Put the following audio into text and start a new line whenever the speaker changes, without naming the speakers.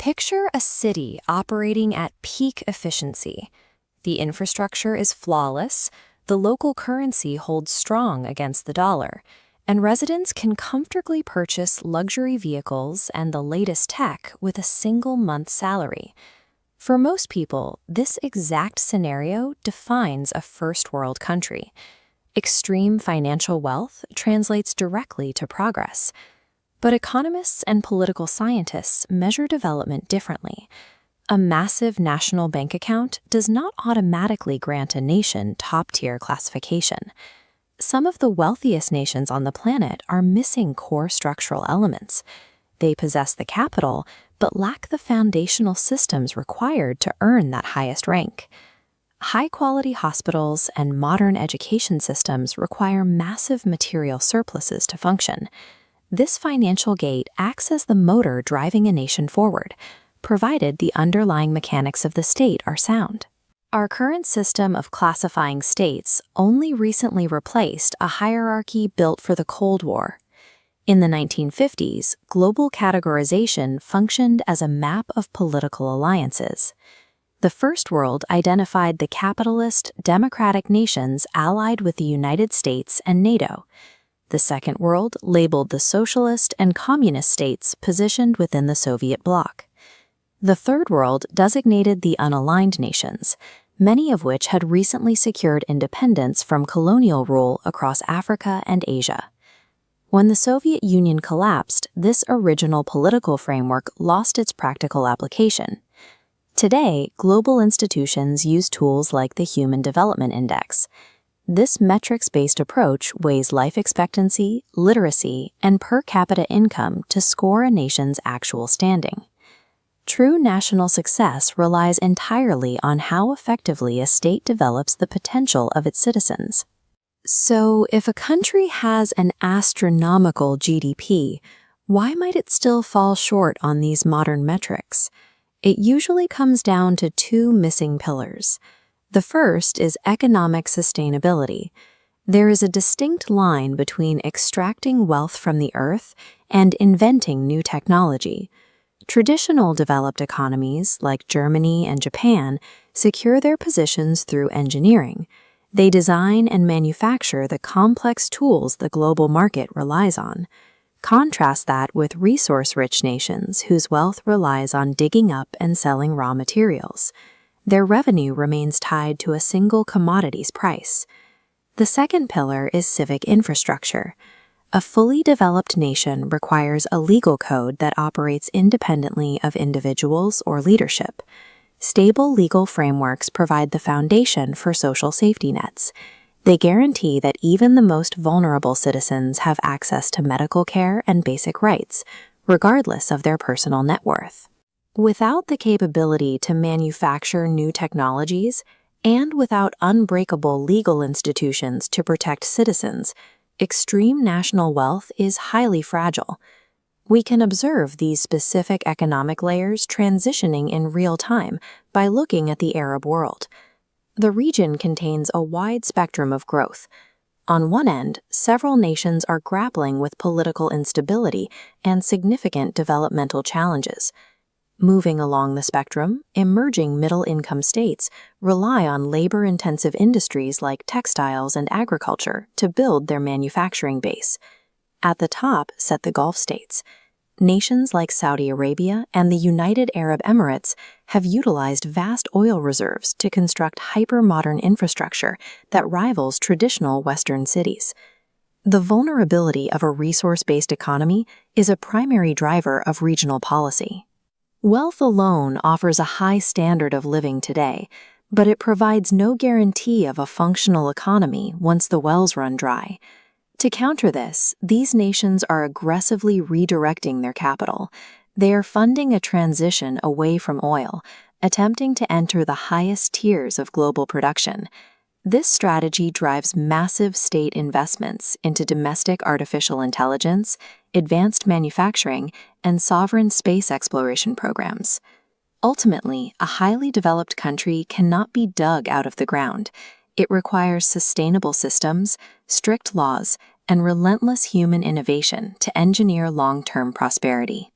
Picture a city operating at peak efficiency. The infrastructure is flawless, the local currency holds strong against the dollar, and residents can comfortably purchase luxury vehicles and the latest tech with a single month's salary. For most people, this exact scenario defines a first-world country. Extreme financial wealth translates directly to progress. But economists and political scientists measure development differently. A massive national bank account does not automatically grant a nation top-tier classification. Some of the wealthiest nations on the planet are missing core structural elements. They possess the capital, but lack the foundational systems required to earn that highest rank. High-quality hospitals and modern education systems require massive material surpluses to function. This financial gate acts as the motor driving a nation forward, provided the underlying mechanics of the state are sound. Our current system of classifying states only recently replaced a hierarchy built for the Cold War. In the 1950s, global categorization functioned as a map of political alliances. The First World identified the capitalist, democratic nations allied with the United States and NATO. The Second World labeled the socialist and communist states positioned within the Soviet bloc. The Third World designated the unaligned nations, many of which had recently secured independence from colonial rule across Africa and Asia. When the Soviet Union collapsed, this original political framework lost its practical application. Today, global institutions use tools like the Human Development Index. This metrics-based approach weighs life expectancy, literacy, and per capita income to score a nation's actual standing. True national success relies entirely on how effectively a state develops the potential of its citizens. So, if a country has an astronomical GDP, why might it still fall short on these modern metrics? It usually comes down to two missing pillars. The first is economic sustainability. There is a distinct line between extracting wealth from the earth and inventing new technology. Traditional developed economies, like Germany and Japan, secure their positions through engineering. They design and manufacture the complex tools the global market relies on. Contrast that with resource-rich nations whose wealth relies on digging up and selling raw materials. Their revenue remains tied to a single commodity's price. The second pillar is civic infrastructure. A fully developed nation requires a legal code that operates independently of individuals or leadership. Stable legal frameworks provide the foundation for social safety nets. They guarantee that even the most vulnerable citizens have access to medical care and basic rights, regardless of their personal net worth. Without the capability to manufacture new technologies, and without unbreakable legal institutions to protect citizens, extreme national wealth is highly fragile. We can observe these specific economic layers transitioning in real time by looking at the Arab world. The region contains a wide spectrum of growth. On one end, several nations are grappling with political instability and significant developmental challenges. Moving along the spectrum, emerging middle-income states rely on labor-intensive industries like textiles and agriculture to build their manufacturing base. At the top sit the Gulf states. Nations like Saudi Arabia and the United Arab Emirates have utilized vast oil reserves to construct hyper-modern infrastructure that rivals traditional Western cities. The vulnerability of a resource-based economy is a primary driver of regional policy. Wealth alone offers a high standard of living today, but it provides no guarantee of a functional economy once the wells run dry. To counter this, these nations are aggressively redirecting their capital. They are funding a transition away from oil, attempting to enter the highest tiers of global production. This strategy drives massive state investments into domestic artificial intelligence, advanced manufacturing, and sovereign space exploration programs. Ultimately, a highly developed country cannot be dug out of the ground. It requires sustainable systems, strict laws, and relentless human innovation to engineer long-term prosperity.